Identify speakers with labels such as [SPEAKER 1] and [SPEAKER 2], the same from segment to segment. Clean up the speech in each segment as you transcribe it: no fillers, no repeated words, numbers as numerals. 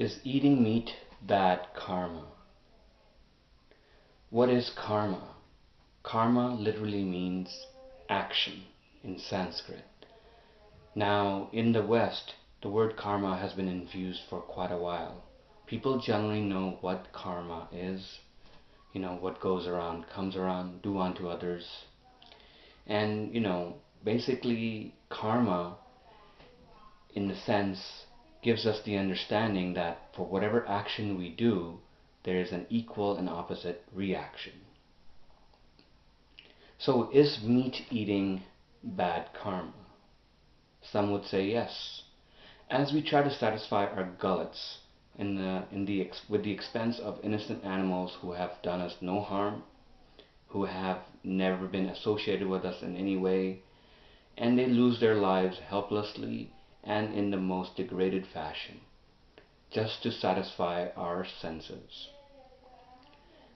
[SPEAKER 1] Is eating meat bad karma? What is karma? Karma literally means action in Sanskrit. Now, in the West, the word karma has been infused for quite a while. People generally know what karma is, what goes around comes around, do unto others. And, basically, karma, in the sense, gives us the understanding that for whatever action we do, there is an equal and opposite reaction. So is meat eating bad karma? Some would say yes. As we try to satisfy our gullets with the expense of innocent animals who have done us no harm, who have never been associated with us in any way, and they lose their lives helplessly and in the most degraded fashion, just to satisfy our senses.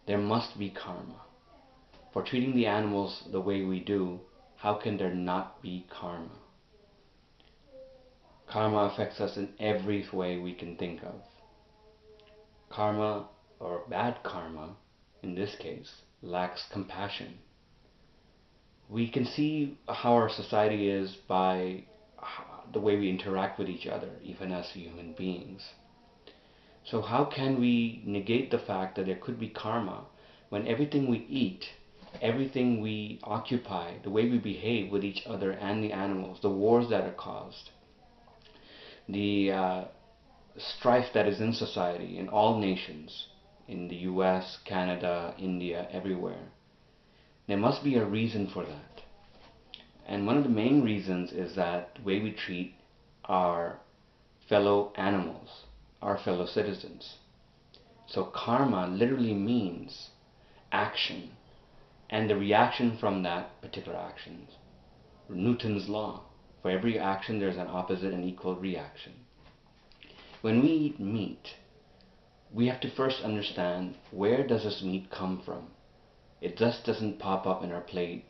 [SPEAKER 1] There must be karma. For treating the animals the way we do, how can there not be karma? Karma affects us in every way we can think of. Karma, or bad karma, in this case, lacks compassion. We can see how our society is by the way we interact with each other, even as human beings. So how can we negate the fact that there could be karma when everything we eat, everything we occupy, the way we behave with each other and the animals, the wars that are caused, the strife that is in society, in all nations, in the US, Canada, India, everywhere. There must be a reason for that. And one of the main reasons is that the way we treat our fellow animals, our fellow citizens. So karma literally means action and the reaction from that particular action. Newton's law. For every action there's an opposite and equal reaction. When we eat meat, we have to first understand, where does this meat come from? It just doesn't pop up in our plate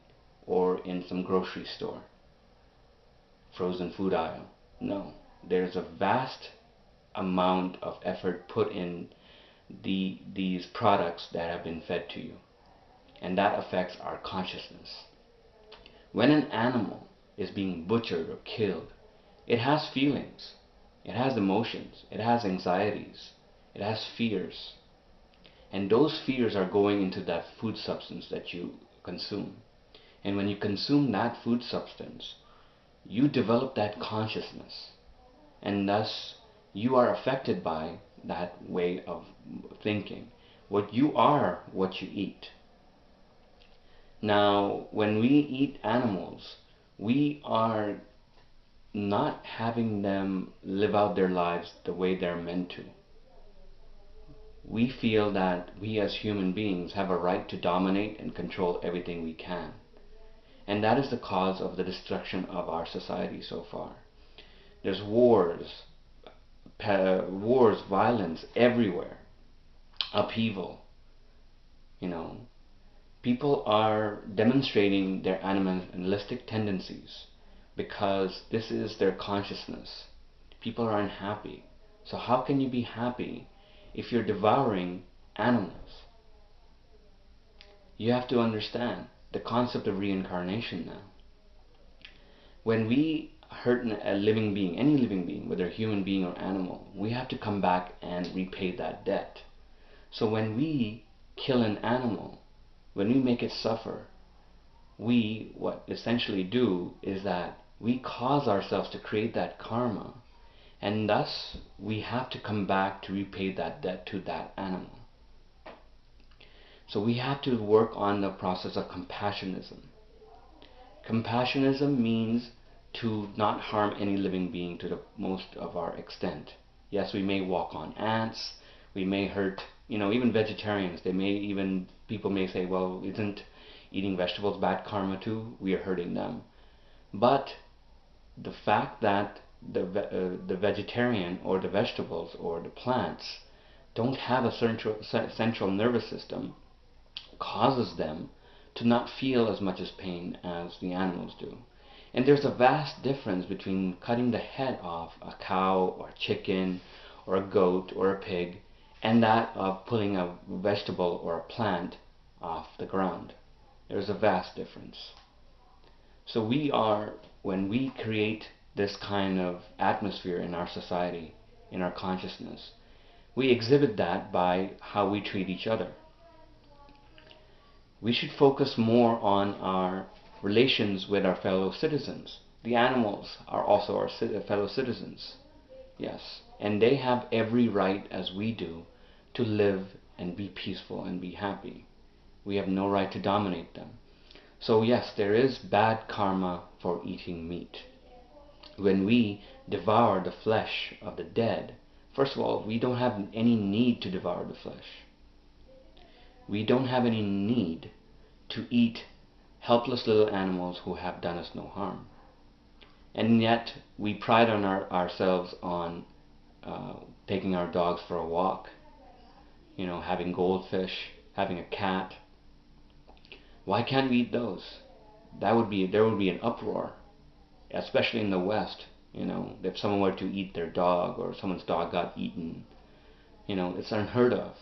[SPEAKER 1] or in some grocery store, frozen food aisle. No, there's a vast amount of effort put in these products that have been fed to you, and that affects our consciousness. When an animal is being butchered or killed, it has feelings, it has emotions, it has anxieties, it has fears, and those fears are going into that food substance that you consume. And when you consume that food substance, you develop that consciousness, and thus you are affected by that way of thinking. What you are, what you eat. Now, when we eat animals, we are not having them live out their lives the way they're meant to. We feel that we as human beings have a right to dominate and control everything we can. And that is the cause of the destruction of our society so far. There's wars, violence everywhere, upheaval. People are demonstrating their animalistic tendencies because this is their consciousness. People are unhappy. So how can you be happy if you're devouring animals? You have to understand the concept of reincarnation now. When we hurt a living being, any living being, whether human being or animal, we have to come back and repay that debt. So when we kill an animal, when we make it suffer, we, what essentially do is that we cause ourselves to create that karma, and thus we have to come back to repay that debt to that animal. So we have to work on the process of compassionism. Compassionism means to not harm any living being to the most of our extent. Yes, we may walk on ants, we may hurt, even vegetarians. People may say, well, isn't eating vegetables bad karma too? We are hurting them. But the fact that the vegetarian or the vegetables or the plants don't have a central nervous system causes them to not feel as much as pain as the animals do. And there's a vast difference between cutting the head off a cow or chicken or a goat or a pig and that of pulling a vegetable or a plant off the ground. There's a vast difference. So when we create this kind of atmosphere in our society, in our consciousness, we exhibit that by how we treat each other. We should focus more on our relations with our fellow citizens. The animals are also our fellow citizens, yes, and they have every right, as we do, to live and be peaceful and be happy. We have no right to dominate them. So yes, there is bad karma for eating meat. When we devour the flesh of the dead, first of all, we don't have any need to devour the flesh. We don't have any need to eat helpless little animals who have done us no harm. And yet we pride on ourselves on taking our dogs for a walk, having goldfish, having a cat. Why can't we eat those? There would be an uproar, especially in the West. If someone were to eat their dog or someone's dog got eaten, it's unheard of.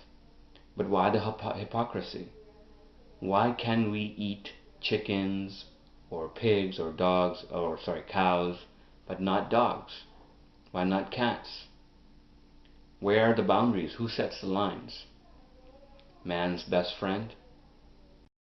[SPEAKER 1] But why the hypocrisy? Why can we eat chickens or pigs or dogs, or cows, but not dogs? Why not cats? Where are the boundaries? Who sets the lines? Man's best friend?